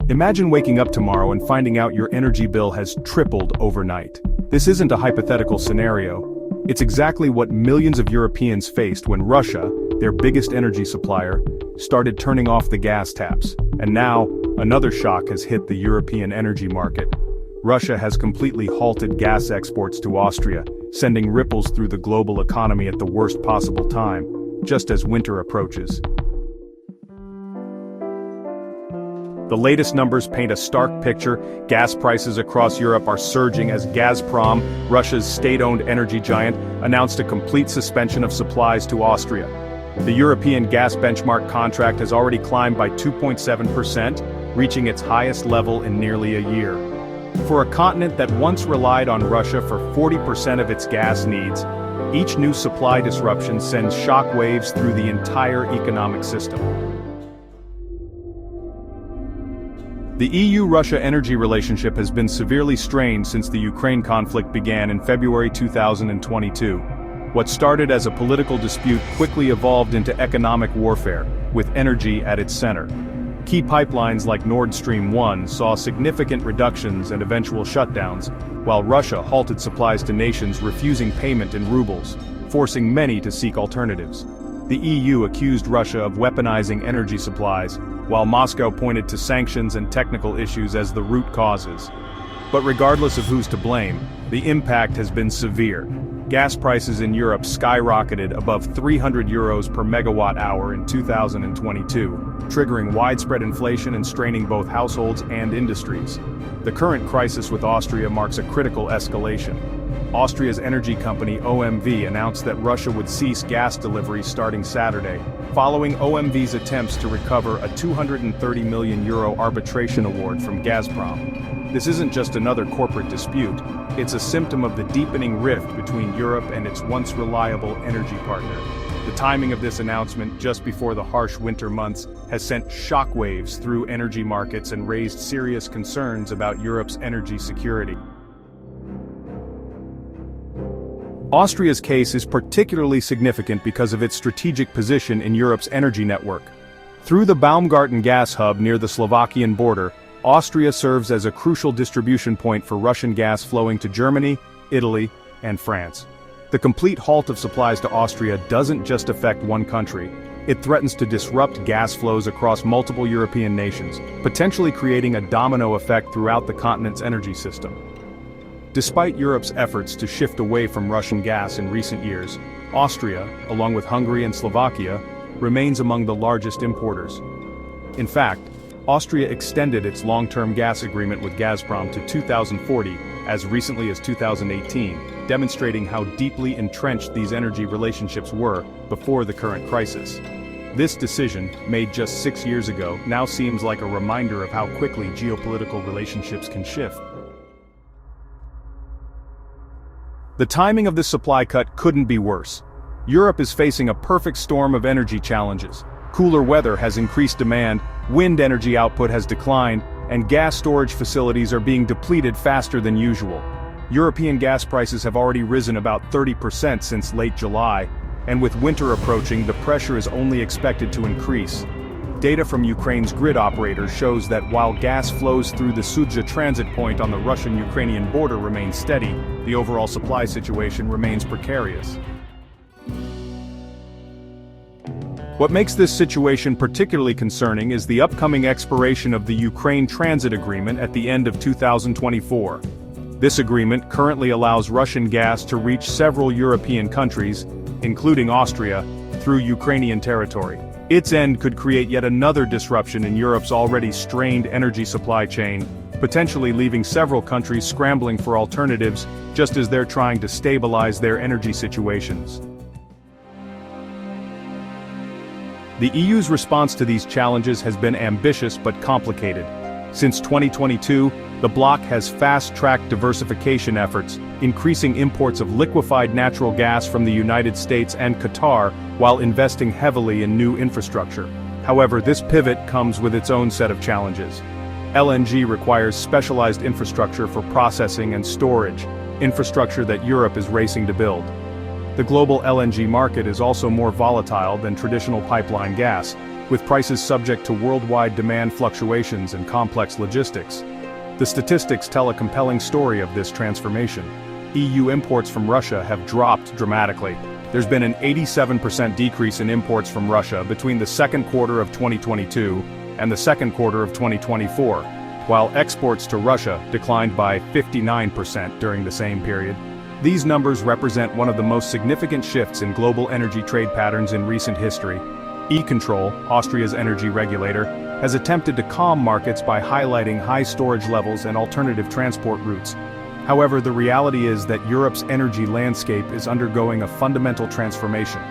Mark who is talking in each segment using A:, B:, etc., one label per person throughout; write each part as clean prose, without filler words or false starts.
A: Imagine waking up tomorrow and finding out your energy bill has tripled overnight. This isn't a hypothetical scenario. It's exactly what millions of Europeans faced when Russia, their biggest energy supplier, started turning off the gas taps. And now, another shock has hit the European energy market. Russia has completely halted gas exports to Austria, sending ripples through the global economy at the worst possible time, just as winter approaches. The latest numbers paint a stark picture. Gas prices across Europe are surging as Gazprom, Russia's state-owned energy giant, announced a complete suspension of supplies to Austria. The European gas benchmark contract has already climbed by 2.7%, reaching its highest level in nearly a year. For a continent that once relied on Russia for 40% of its gas needs, each new supply disruption sends shockwaves through the entire economic system. The EU-Russia energy relationship has been severely strained since the Ukraine conflict began in February 2022. What started as a political dispute quickly evolved into economic warfare, with energy at its center. Key pipelines like Nord Stream 1 saw significant reductions and eventual shutdowns, while Russia halted supplies to nations refusing payment in rubles, forcing many to seek alternatives. The EU accused Russia of weaponizing energy supplies, while Moscow pointed to sanctions and technical issues as the root causes. But regardless of who's to blame, the impact has been severe. Gas prices in Europe skyrocketed above €300 per megawatt hour in 2022, triggering widespread inflation and straining both households and industries. The current crisis with Austria marks a critical escalation. Austria's energy company OMV announced that Russia would cease gas deliveries starting Saturday, following OMV's attempts to recover a €230 million arbitration award from Gazprom. This isn't just another corporate dispute, it's a symptom of the deepening rift between Europe and its once reliable energy partner. The timing of this announcement, just before the harsh winter months, has sent shockwaves through energy markets and raised serious concerns about Europe's energy security. Austria's case is particularly significant because of its strategic position in Europe's energy network. Through the Baumgarten gas hub near the Slovakian border, Austria serves as a crucial distribution point for Russian gas flowing to Germany, Italy, and France. The complete halt of supplies to Austria doesn't just affect one country. It threatens to disrupt gas flows across multiple European nations, potentially creating a domino effect throughout the continent's energy system. Despite Europe's efforts to shift away from Russian gas in recent years, Austria, along with Hungary and Slovakia, remains among the largest importers. In fact, Austria extended its long-term gas agreement with Gazprom to 2040, as recently as 2018, demonstrating how deeply entrenched these energy relationships were before the current crisis. This decision, made just 6 years ago, now seems like a reminder of how quickly geopolitical relationships can shift. The timing of this supply cut couldn't be worse. Europe is facing a perfect storm of energy challenges. Cooler weather has increased demand, wind energy output has declined, and gas storage facilities are being depleted faster than usual. European gas prices have already risen about 30% since late July, and with winter approaching, the pressure is only expected to increase. Data from Ukraine's grid operator shows that while gas flows through the Sudzha transit point on the Russian-Ukrainian border remains steady, the overall supply situation remains precarious. What makes this situation particularly concerning is the upcoming expiration of the Ukraine Transit Agreement at the end of 2024. This agreement currently allows Russian gas to reach several European countries, including Austria, through Ukrainian territory. Its end could create yet another disruption in Europe's already strained energy supply chain, potentially leaving several countries scrambling for alternatives just as they're trying to stabilize their energy situations. The EU's response to these challenges has been ambitious but complicated. Since 2022, the bloc has fast-tracked diversification efforts, increasing imports of liquefied natural gas from the United States and Qatar while investing heavily in new infrastructure. However, this pivot comes with its own set of challenges. LNG requires specialized infrastructure for processing and storage, infrastructure that Europe is racing to build. The global LNG market is also more volatile than traditional pipeline gas, with prices subject to worldwide demand fluctuations and complex logistics. The statistics tell a compelling story of this transformation. EU imports from Russia have dropped dramatically. There's been an 87% decrease in imports from Russia between the second quarter of 2022 and the second quarter of 2024, while exports to Russia declined by 59% during the same period. These numbers represent one of the most significant shifts in global energy trade patterns in recent history. E-Control, Austria's energy regulator, has attempted to calm markets by highlighting high storage levels and alternative transport routes. However, the reality is that Europe's energy landscape is undergoing a fundamental transformation.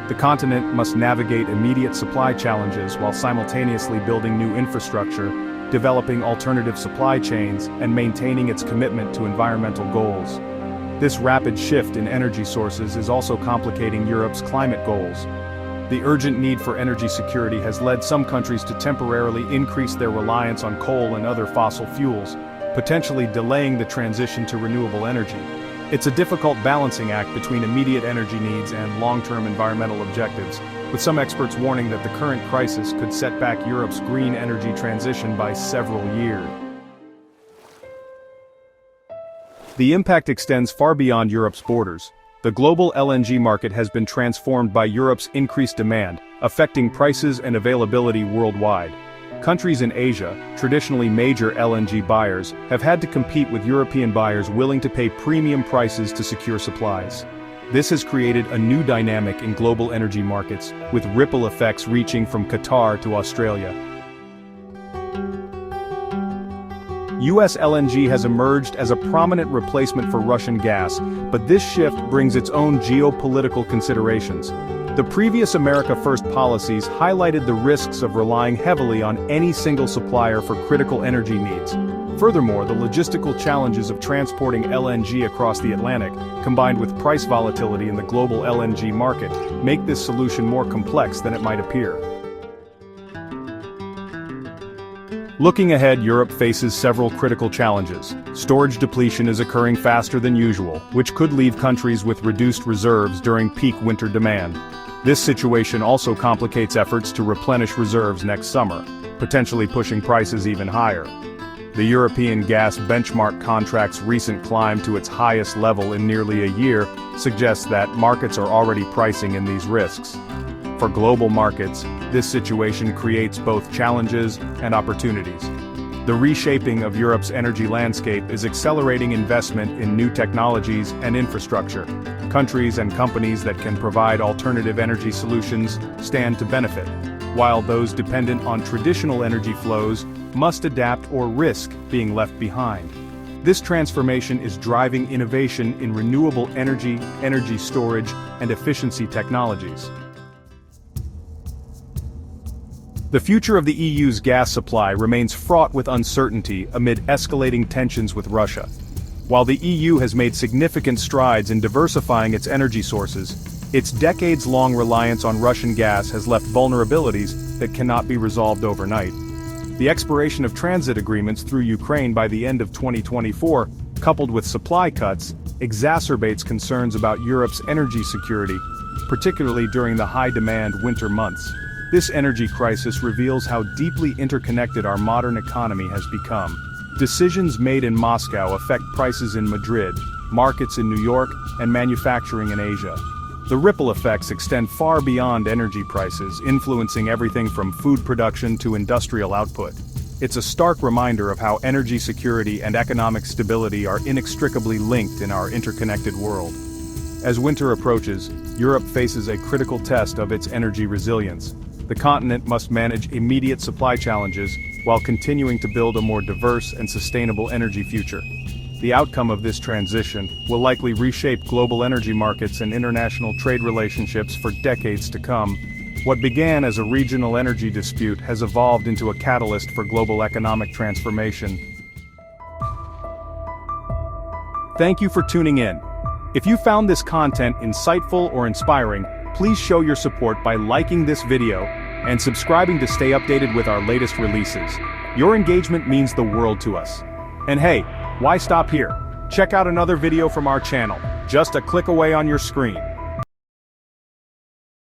A: The continent must navigate immediate supply challenges while simultaneously building new infrastructure, developing alternative supply chains, and maintaining its commitment to environmental goals. This rapid shift in energy sources is also complicating Europe's climate goals. The urgent need for energy security has led some countries to temporarily increase their reliance on coal and other fossil fuels, potentially delaying the transition to renewable energy. It's a difficult balancing act between immediate energy needs and long-term environmental objectives, with some experts warning that the current crisis could set back Europe's green energy transition by several years. The impact extends far beyond Europe's borders. The global LNG market has been transformed by Europe's increased demand, affecting prices and availability worldwide. Countries in Asia, traditionally major LNG buyers, have had to compete with European buyers willing to pay premium prices to secure supplies. This has created a new dynamic in global energy markets, with ripple effects reaching from Qatar to Australia. US LNG has emerged as a prominent replacement for Russian gas, but this shift brings its own geopolitical considerations. The previous America First policies highlighted the risks of relying heavily on any single supplier for critical energy needs. Furthermore, the logistical challenges of transporting LNG across the Atlantic, combined with price volatility in the global LNG market, make this solution more complex than it might appear. Looking ahead, Europe faces several critical challenges. Storage depletion is occurring faster than usual, which could leave countries with reduced reserves during peak winter demand. This situation also complicates efforts to replenish reserves next summer, potentially pushing prices even higher. The European gas benchmark contract's recent climb to its highest level in nearly a year suggests that markets are already pricing in these risks. For global markets, this situation creates both challenges and opportunities. The reshaping of Europe's energy landscape is accelerating investment in new technologies and infrastructure. Countries and companies that can provide alternative energy solutions stand to benefit, while those dependent on traditional energy flows must adapt or risk being left behind. This transformation is driving innovation in renewable energy, energy storage, and efficiency technologies. The future of the EU's gas supply remains fraught with uncertainty amid escalating tensions with Russia. While the EU has made significant strides in diversifying its energy sources, its decades-long reliance on Russian gas has left vulnerabilities that cannot be resolved overnight. The expiration of transit agreements through Ukraine by the end of 2024, coupled with supply cuts, exacerbates concerns about Europe's energy security, particularly during the high-demand winter months. This energy crisis reveals how deeply interconnected our modern economy has become. Decisions made in Moscow affect prices in Madrid, markets in New York, and manufacturing in Asia. The ripple effects extend far beyond energy prices, influencing everything from food production to industrial output. It's a stark reminder of how energy security and economic stability are inextricably linked in our interconnected world. As winter approaches, Europe faces a critical test of its energy resilience. The continent must manage immediate supply challenges while continuing to build a more diverse and sustainable energy future. The outcome of this transition will likely reshape global energy markets and international trade relationships for decades to come. What began as a regional energy dispute has evolved into a catalyst for global economic transformation. Thank you for tuning in. If you found this content insightful or inspiring, please show your support by liking this video and subscribing to stay updated with our latest releases. Your engagement means the world to us. And hey, why stop here? Check out another video from our channel, just a click away on your screen.